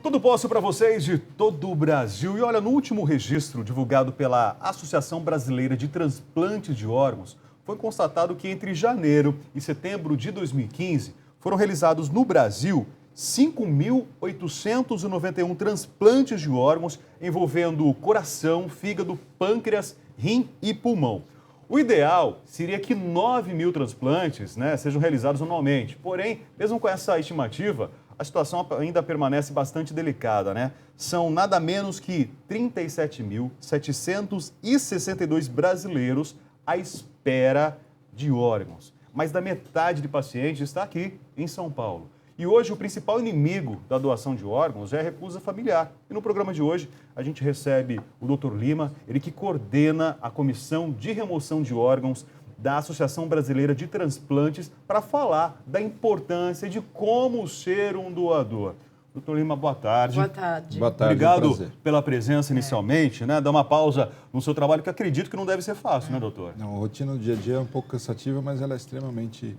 Tudo posso para vocês de todo o Brasil. E olha, no último registro divulgado pela Associação Brasileira de Transplantes de Órgãos, foi constatado que entre janeiro e setembro de 2015 foram realizados no Brasil 5.891 transplantes de órgãos envolvendo coração, fígado, pâncreas, rim e pulmão. O ideal seria que 9.000 transplantes sejam realizados anualmente. Porém, mesmo com essa estimativa, a situação ainda permanece bastante delicada, São nada menos que 37.762 brasileiros à espera de órgãos. Mais da metade de pacientes está aqui em São Paulo. E hoje o principal inimigo da doação de órgãos é a recusa familiar. E no programa de hoje a gente recebe o Dr. Lima, ele que coordena a Comissão de Remoção de Órgãos da Associação Brasileira de Transplantes, para falar da importância de como ser um doador. Doutor Lima, boa tarde. Boa tarde. Boa tarde. Obrigado pela presença inicialmente, Dá uma pausa no seu trabalho, que acredito que não deve ser fácil, doutor? Não, a rotina do dia a dia é um pouco cansativa, mas ela é extremamente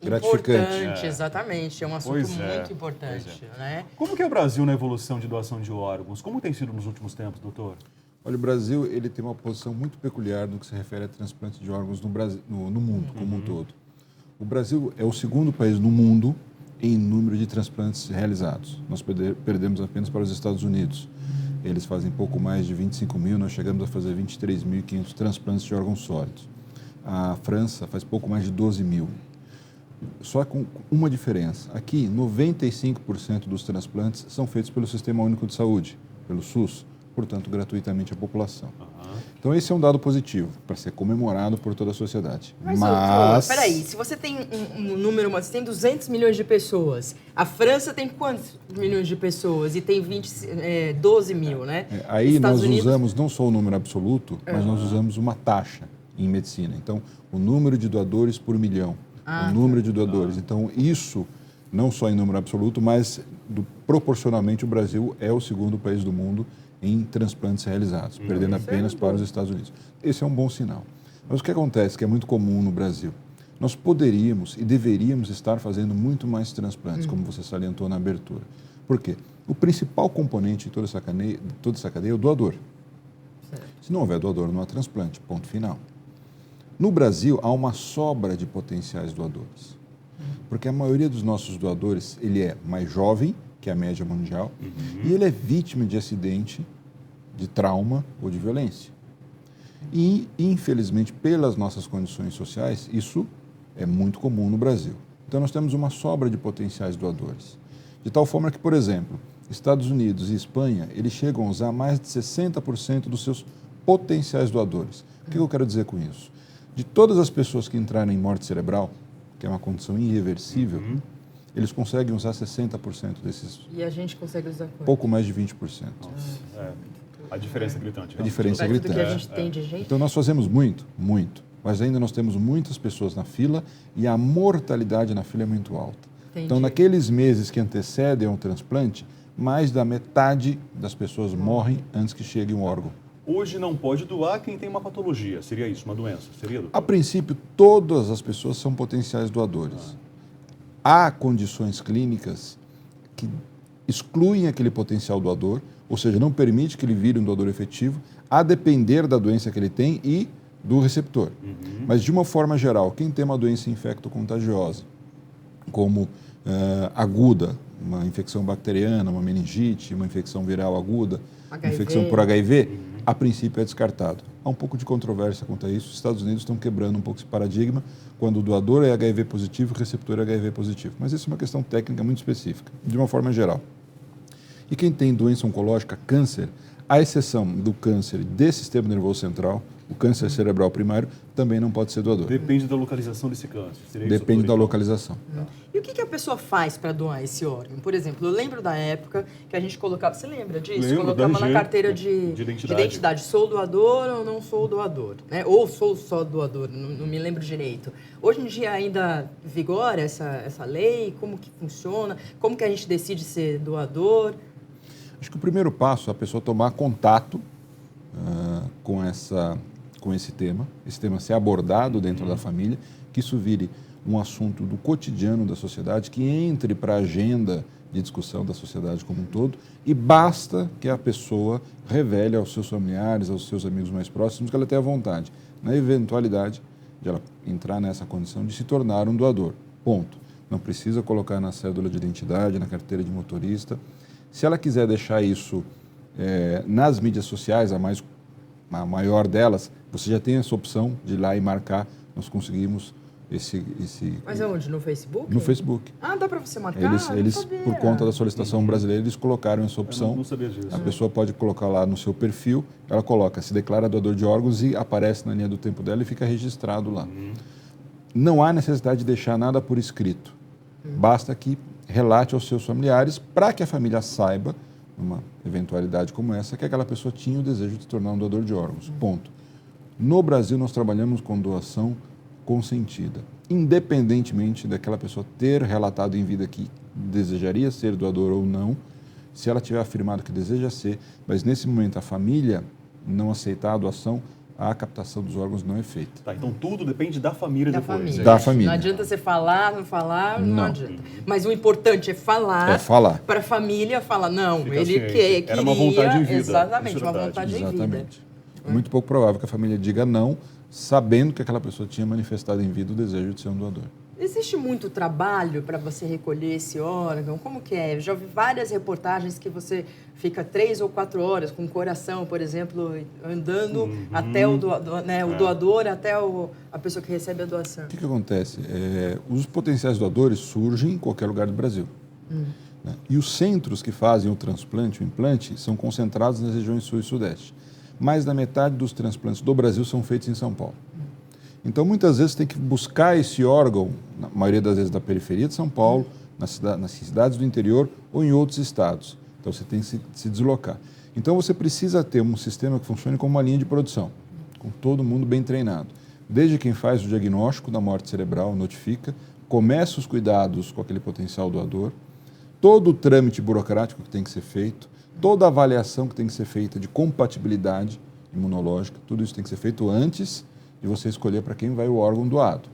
gratificante. Importante, exatamente. É um assunto muito importante, Como que é o Brasil na evolução de doação de órgãos? Como tem sido nos últimos tempos, doutor? Olha, o Brasil ele tem uma posição muito peculiar no que se refere a transplante de órgãos no mundo como um todo. O Brasil é o segundo país no mundo em número de transplantes realizados. Nós perdemos apenas para os Estados Unidos. Eles fazem pouco mais de 25 mil, nós chegamos a fazer 23.500 transplantes de órgãos sólidos. A França faz pouco mais de 12 mil. Só com uma diferença. Aqui, 95% dos transplantes são feitos pelo Sistema Único de Saúde, pelo SUS, portanto, gratuitamente à população. Então, esse é um dado positivo, para ser comemorado por toda a sociedade. Mas... peraí, se você tem um número, você tem 200 milhões de pessoas, a França tem quantos milhões de pessoas? E tem 12 mil, Aí nós usamos não só o número absoluto, mas nós usamos uma taxa em medicina. Então, o número de doadores por milhão. O número de doadores. Então, isso, não só em número absoluto, mas proporcionalmente o Brasil é o segundo país do mundo em transplantes realizados, perdendo apenas para os Estados Unidos. Esse é um bom sinal. Mas o que acontece, que é muito comum no Brasil, nós poderíamos e deveríamos estar fazendo muito mais transplantes, como você salientou na abertura. Por quê? O principal componente de toda essa cadeia é o doador. Certo. Se não houver doador, não há transplante, ponto final. No Brasil, há uma sobra de potenciais doadores, porque a maioria dos nossos doadores, ele é mais jovem, que é a média mundial, e ele é vítima de acidente, de trauma ou de violência. E, infelizmente, pelas nossas condições sociais, isso é muito comum no Brasil. Então, nós temos uma sobra de potenciais doadores. De tal forma que, por exemplo, Estados Unidos e Espanha, eles chegam a usar mais de 60% dos seus potenciais doadores. O que eu quero dizer com isso? De todas as pessoas que entraram em morte cerebral, que é uma condição irreversível, eles conseguem usar 60% desses. E a gente consegue usar quanto? Pouco mais de 20%. A diferença é gritante. A diferença é gritante. Que a gente tem de gente. Então, nós fazemos muito, mas ainda nós temos muitas pessoas na fila e a mortalidade na fila é muito alta. Entendi. Então, naqueles meses que antecedem ao transplante, mais da metade das pessoas morrem antes que chegue um órgão. Hoje não pode doar quem tem uma patologia, seria isso, uma doença? Seria, doutor? A princípio, todas as pessoas são potenciais doadores. Há condições clínicas que excluem aquele potencial doador, ou seja, não permite que ele vire um doador efetivo, a depender da doença que ele tem e do receptor. Mas, de uma forma geral, quem tem uma doença infecto-contagiosa, como aguda, uma infecção bacteriana, uma meningite, uma infecção viral aguda, infecção por HIV, a princípio é descartado. Há um pouco de controvérsia quanto a isso. Os Estados Unidos estão quebrando um pouco esse paradigma quando o doador é HIV positivo e o receptor é HIV positivo. Mas isso é uma questão técnica muito específica, de uma forma geral. E quem tem doença oncológica, câncer, à exceção do câncer desse sistema nervoso central, o câncer cerebral primário, também não pode ser doador. Depende da localização desse câncer. Depende da localização. E o que a pessoa faz para doar esse órgão? Por exemplo, eu lembro da época que a gente colocava... Você lembra disso? Lembro, colocava na carteira de identidade. Sou doador ou não sou doador? Ou sou só doador, não me lembro direito. Hoje em dia ainda vigora essa lei? Como que funciona? Como que a gente decide ser doador? Acho que o primeiro passo é a pessoa tomar contato com esse tema ser abordado dentro da família, que isso vire um assunto do cotidiano da sociedade, que entre para a agenda de discussão da sociedade como um todo, e basta que a pessoa revele aos seus familiares, aos seus amigos mais próximos, que ela tenha vontade, na eventualidade de ela entrar nessa condição de se tornar um doador. Ponto. Não precisa colocar na cédula de identidade, na carteira de motorista. Se ela quiser deixar isso nas mídias sociais, a maior delas, você já tem essa opção de ir lá e marcar. Nós conseguimos esse... Mas aonde? No Facebook? No Facebook. Ah, dá para você marcar? Eles por conta da solicitação brasileira, eles colocaram essa opção. Eu não sabia disso. A pessoa pode colocar lá no seu perfil, ela coloca, se declara doador de órgãos e aparece na linha do tempo dela e fica registrado lá. Não há necessidade de deixar nada por escrito. Basta que relate aos seus familiares para que a família saiba, numa eventualidade como essa, que aquela pessoa tinha o desejo de se tornar um doador de órgãos. Ponto. No Brasil, nós trabalhamos com doação consentida, independentemente daquela pessoa ter relatado em vida que desejaria ser doador ou não, se ela tiver afirmado que deseja ser, mas nesse momento a família não aceitar a doação, a captação dos órgãos não é feita. Tá, então tudo depende da família depois. Família. Da família. Não adianta você falar, não adianta. Mas o importante é falar. É falar. Para a família falar, não, Fica ele queria... Era uma vontade em vida. Exatamente, Isso é uma verdade. vontade em vida. Exatamente. É muito pouco provável que a família diga não, sabendo que aquela pessoa tinha manifestado em vida o desejo de ser um doador. Existe muito trabalho para você recolher esse órgão? Como que é? Eu já vi várias reportagens que você fica 3 ou 4 horas com o coração, por exemplo, andando até o doador, né? O doador até a pessoa que recebe a doação. O que acontece? Os potenciais doadores surgem em qualquer lugar do Brasil. Né? E os centros que fazem o transplante, o implante, são concentrados nas regiões sul e sudeste. Mais da metade dos transplantes do Brasil são feitos em São Paulo. Então, muitas vezes, tem que buscar esse órgão, na maioria das vezes, da periferia de São Paulo, nas cidades do interior ou em outros estados. Então, você tem que se deslocar. Então, você precisa ter um sistema que funcione como uma linha de produção, com todo mundo bem treinado. Desde quem faz o diagnóstico da morte cerebral, notifica, começa os cuidados com aquele potencial doador, todo o trâmite burocrático que tem que ser feito, toda a avaliação que tem que ser feita de compatibilidade imunológica, tudo isso tem que ser feito antes de você escolher para quem vai o órgão doado.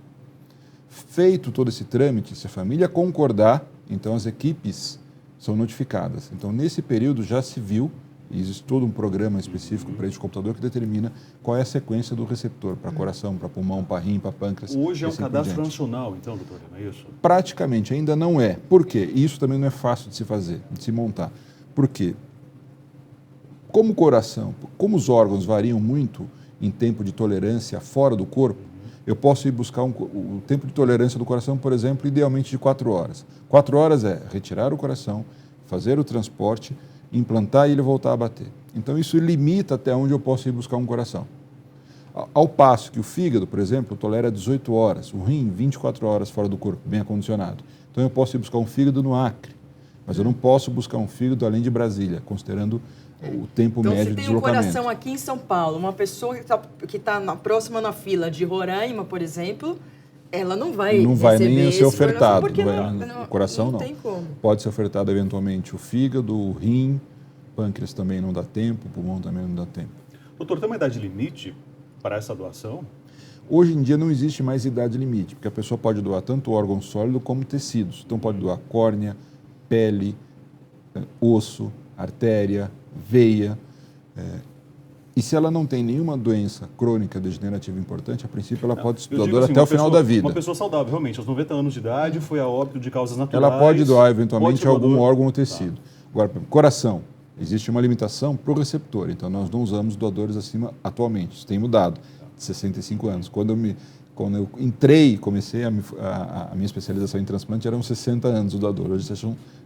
Feito todo esse trâmite, se a família concordar, então as equipes são notificadas. Então, nesse período já se viu, e existe todo um programa específico para esse computador que determina qual é a sequência do receptor, para coração, para pulmão, para rim, para pâncreas. Hoje é um assim cadastro nacional, então, doutor, não é isso? Praticamente, ainda não é. Por quê? Isso também não é fácil de se fazer, de se montar. Por quê? Como o coração, como os órgãos variam muito em tempo de tolerância fora do corpo, eu posso ir buscar o tempo de tolerância do coração, por exemplo, idealmente de 4 horas. 4 horas é retirar o coração, fazer o transporte, implantar e ele voltar a bater. Então, isso limita até onde eu posso ir buscar um coração. Ao passo que o fígado, por exemplo, tolera 18 horas, o rim 24 horas fora do corpo, bem acondicionado. Então, eu posso ir buscar um fígado no Acre, mas eu não posso buscar um fígado além de Brasília, considerando o tempo médio de deslocamento. Então, se tem um coração aqui em São Paulo, uma pessoa que está próxima na fila de Roraima, por exemplo, ela não vai nem ser ofertado. Porque o coração não. Tem como. Pode ser ofertado eventualmente o fígado, o rim, pâncreas também não dá tempo, o pulmão também não dá tempo. Doutor, tem uma idade limite para essa doação? Hoje em dia não existe mais idade limite, porque a pessoa pode doar tanto órgão sólido como tecidos. Então pode doar córnea, pele, osso, artéria, veia. E se ela não tem nenhuma doença crônica degenerativa importante, a princípio ela pode ser doadora até o final da vida. Uma pessoa saudável, realmente, aos 90 anos de idade, foi a óbito de causas naturais. Ela pode doar eventualmente algum órgão ou tecido. Agora, coração, existe uma limitação para o receptor, então nós não usamos doadores acima atualmente. Isso tem mudado, de 65 anos. Quando eu entrei e comecei a minha especialização em transplante, eram 60 anos o doador, hoje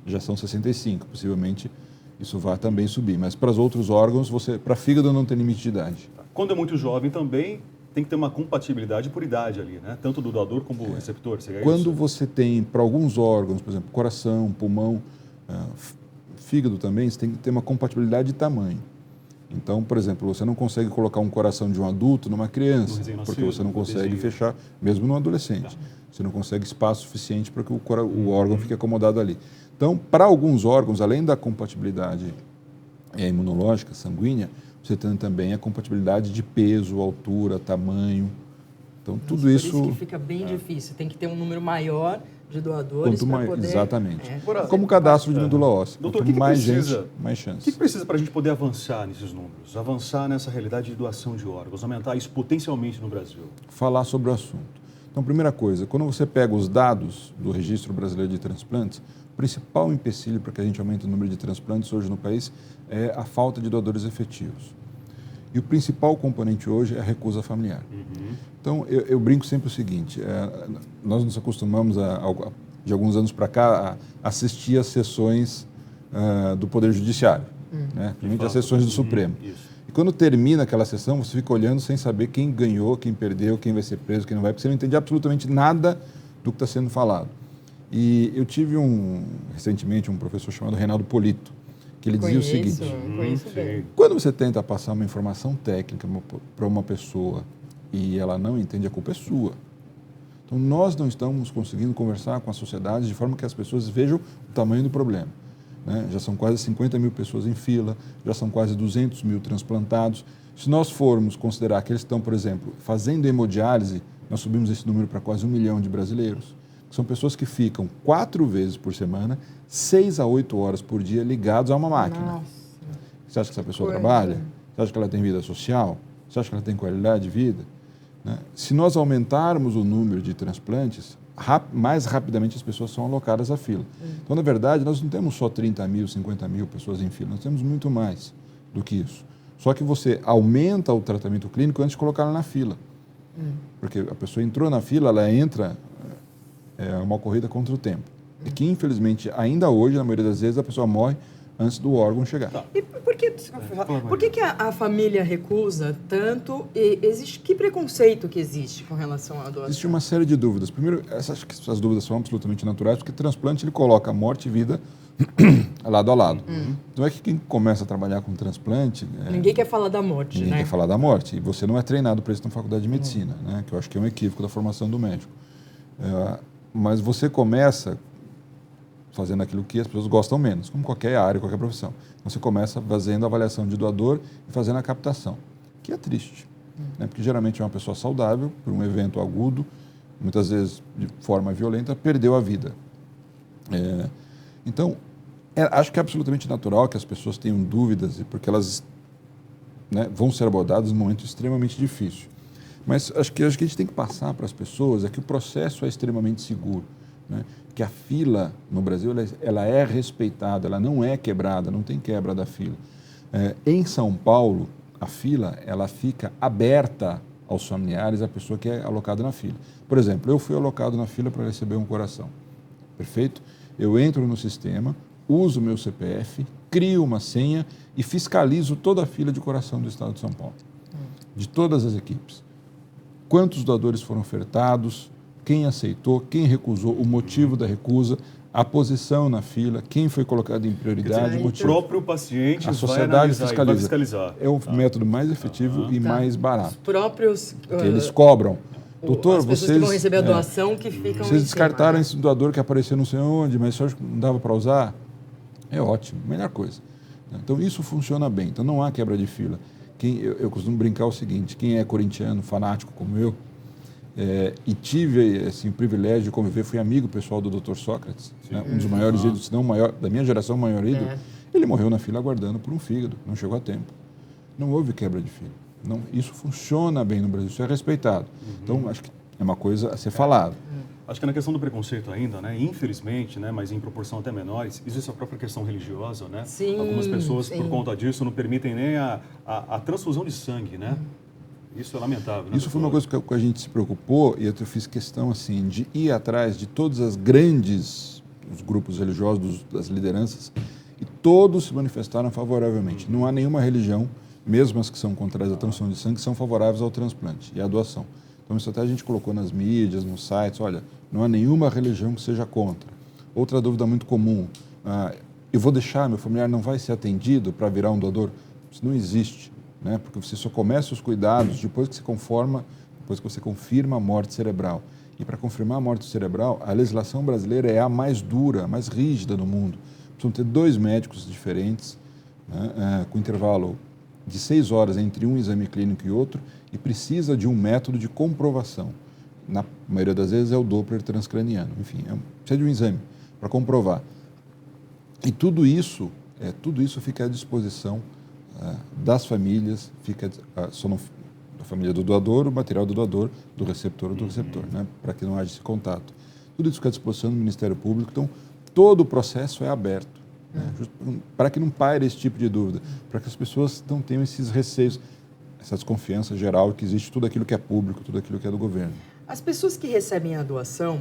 já são 65, possivelmente isso vai também subir. Mas para os outros órgãos, para fígado não tem limite de idade. Quando é muito jovem também, tem que ter uma compatibilidade por idade ali, né? Tanto do doador como do receptor. Quando você tem, para alguns órgãos, por exemplo, coração, pulmão, fígado também, você tem que ter uma compatibilidade de tamanho. Então, por exemplo, você não consegue colocar um coração de um adulto numa criança, porque você não consegue fechar, mesmo no adolescente. Você não consegue espaço suficiente para que o órgão fique acomodado ali. Então, para alguns órgãos, além da compatibilidade imunológica, sanguínea, você tem também a compatibilidade de peso, altura, tamanho. Então, tudo isso... Por isso que fica bem difícil. Tem que ter um número maior de doadores para poder... Exatamente. Como o cadastro de medula óssea. Doutor, quanto mais precisa, gente, mais chance. O que precisa para a gente poder avançar nesses números? Avançar nessa realidade de doação de órgãos, aumentar isso potencialmente no Brasil? Falar sobre o assunto. Então, primeira coisa, quando você pega os dados do Registro Brasileiro de Transplantes, o principal empecilho para que a gente aumente o número de transplantes hoje no país é a falta de doadores efetivos. E o principal componente hoje é a recusa familiar. Então, eu brinco sempre o seguinte, nós nos acostumamos, de alguns anos para cá, a assistir às sessões do Poder Judiciário, né? Principalmente as sessões do Supremo. E quando termina aquela sessão, você fica olhando sem saber quem ganhou, quem perdeu, quem vai ser preso, quem não vai, porque você não entende absolutamente nada do que está sendo falado. E eu tive recentemente um professor chamado Reinaldo Polito, que ele dizia o seguinte, quando você tenta passar uma informação técnica para uma pessoa e ela não entende, a culpa é sua. Então, nós não estamos conseguindo conversar com a sociedade de forma que as pessoas vejam o tamanho do problema. Né? Já são quase 50 mil pessoas em fila, já são quase 200 mil transplantados. Se nós formos considerar que eles estão, por exemplo, fazendo hemodiálise, nós subimos esse número para quase 1 milhão de brasileiros. São pessoas que ficam 4 vezes por semana, 6 a 8 horas por dia ligados a uma máquina. Nossa. Você acha que essa pessoa trabalha? Você acha que ela tem vida social? Você acha que ela tem qualidade de vida? Né? Se nós aumentarmos o número de transplantes, mais rapidamente as pessoas são alocadas à fila. Então, na verdade, nós não temos só 30 mil, 50 mil pessoas em fila, nós temos muito mais do que isso. Só que você aumenta o tratamento clínico antes de colocá-la na fila. Porque a pessoa entrou na fila, ela entra, é uma corrida contra o tempo. E que, infelizmente, ainda hoje, na maioria das vezes, a pessoa morre antes do órgão chegar. E por que a família recusa tanto? E que preconceito que existe com relação à doação? Existe uma série de dúvidas. Primeiro, acho que essas dúvidas são absolutamente naturais, porque transplante ele coloca morte e vida lado a lado. Então é que quem começa a trabalhar com transplante... Ninguém quer falar da morte, Ninguém quer falar da morte. E você não é treinado para isso na faculdade de medicina, né? Que eu acho que é um equívoco da formação do médico. Mas você começa fazendo aquilo que as pessoas gostam menos, como qualquer área, qualquer profissão. Você começa fazendo a avaliação de doador e fazendo a captação, que é triste, né? Porque geralmente é uma pessoa saudável, por um evento agudo, muitas vezes de forma violenta, perdeu a vida. Então, acho que é absolutamente natural que as pessoas tenham dúvidas, porque elas, né, vão ser abordadas num momento extremamente difícil. Mas acho que a gente tem que passar para as pessoas que o processo é extremamente seguro, né? Que a fila no Brasil ela é respeitada, ela não é quebrada, não tem quebra da fila. Em São Paulo, a fila ela fica aberta aos familiares, a pessoa que é alocada na fila. Por exemplo, eu fui alocado na fila para receber um coração, perfeito? Eu entro no sistema, uso o meu CPF, crio uma senha e fiscalizo toda a fila de coração do Estado de São Paulo, de todas as equipes. Quantos doadores foram ofertados, quem aceitou, quem recusou, o motivo da recusa, a posição na fila, quem foi colocado em prioridade. O próprio paciente a sociedade vai fiscalizar. É o método mais efetivo e mais barato. Os próprios... Porque eles cobram. Doutor, as pessoas que vão receber a doação que ficam... Vocês descartaram esse doador que apareceu não sei onde, mas só não dava para usar? É ótimo, melhor coisa. Então, isso funciona bem. Então, não há quebra de fila. Eu costumo brincar o seguinte, quem é corintiano, fanático como eu, e tive assim, o privilégio de conviver, fui amigo pessoal do Dr. Sócrates, né, um dos maiores ídolos, se não o maior, da minha geração, o maior ídolo. Ele morreu na fila aguardando por um fígado, não chegou a tempo. Não houve quebra de fila. Não, isso funciona bem no Brasil, isso é respeitado. Então, acho que é uma coisa a ser falada. Acho que na questão do preconceito ainda, né, infelizmente, né, mas em proporção até menores, existe a própria questão religiosa, né? Sim, algumas pessoas, por conta disso, não permitem nem a transfusão de sangue, né? Isso é lamentável. Né, isso foi uma coisa que a gente se preocupou e eu fiz questão assim de ir atrás de todas as grandes, os grupos religiosos, das lideranças, e todos se manifestaram favoravelmente. Não há nenhuma religião, mesmo as que são contrárias à transfusão de sangue, que são favoráveis ao transplante e à doação. Então, isso até a gente colocou nas mídias, nos sites, olha, não há nenhuma religião que seja contra. Outra dúvida muito comum, eu vou deixar, meu familiar não vai ser atendido para virar um doador? Isso não existe, né? Porque você só começa os cuidados depois que você confirma a morte cerebral. E para confirmar a morte cerebral, a legislação brasileira é a mais dura, a mais rígida do mundo. Precisam ter 2 médicos diferentes, né, com intervalo de 6 horas entre um exame clínico e outro, e precisa de um método de comprovação. na maioria das vezes é o Doppler transcraniano. Enfim, precisa de um exame para comprovar. E tudo isso fica à disposição das famílias, fica só da família do doador, o material do doador, do receptor ou do receptor, né, para que não haja esse contato. Tudo isso fica à disposição do Ministério Público, então todo o processo é aberto, né, para que não paire esse tipo de dúvida, para que as pessoas não tenham esses receios, essa desconfiança geral que existe tudo aquilo que é público, tudo aquilo que é do governo. As pessoas que recebem a doação,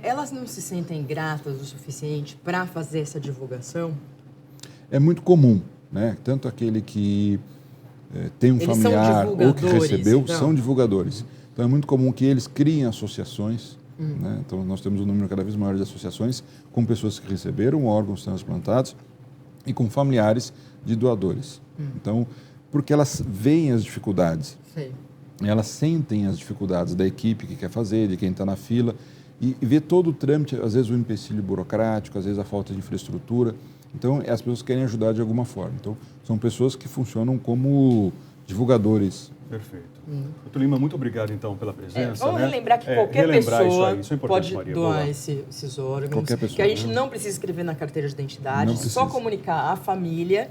elas não se sentem gratas o suficiente para fazer essa divulgação? É muito comum, né? Tanto aquele que tem um familiar ou que recebeu, então, são divulgadores. Então é muito comum que eles criem associações, né? Então nós temos um número cada vez maior de associações com pessoas que receberam órgãos transplantados e com familiares de doadores. Então, porque elas veem as dificuldades, Sei. Elas sentem as dificuldades da equipe que quer fazer, de quem está na fila, e vê todo o trâmite, às vezes o empecilho burocrático, às vezes a falta de infraestrutura. Então, as pessoas querem ajudar de alguma forma. Então, são pessoas que funcionam como divulgadores. Perfeito. Doutor Lima, muito obrigado, então, pela presença. Vamos relembrar que qualquer pessoa isso é pode Maria, doar esses órgãos. Qualquer pessoa, que a gente não precisa escrever na carteira de identidade, só comunicar à família.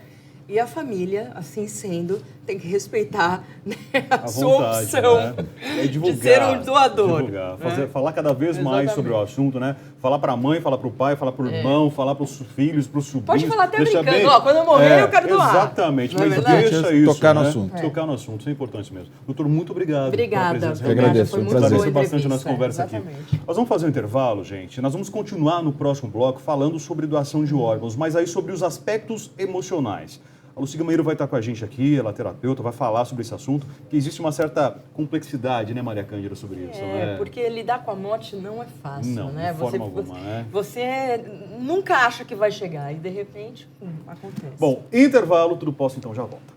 E a família, assim sendo, tem que respeitar, né, a sua vontade, opção, né? de ser um doador. Divulgar, falar cada vez mais sobre o assunto, né? Falar para a mãe, falar para o pai, falar para o irmão, falar para os filhos, para os sobrinhos. Pode falar até deixa brincando, bem... quando eu morrer eu quero doar. Exatamente, não mas deixa isso, tocar no né? assunto. Tocar no assunto, isso é importante mesmo. Doutor, muito obrigado. Obrigada. Pela presença. Agradeço, Foi um muito prazer. boa a bastante a nossa entrevista. conversa aqui. Nós vamos fazer um intervalo, gente. Nós vamos continuar no próximo bloco falando sobre doação de órgãos, mas aí sobre os aspectos emocionais. A Lucy Guimarães vai estar com a gente aqui, ela é terapeuta, vai falar sobre esse assunto, que existe uma certa complexidade, né, Maria Cândida, sobre isso, né? Porque lidar com a morte não é fácil, não, né? de forma alguma, né? Você nunca acha que vai chegar e, de repente, acontece. Bom, intervalo, tudo posso, então já volta.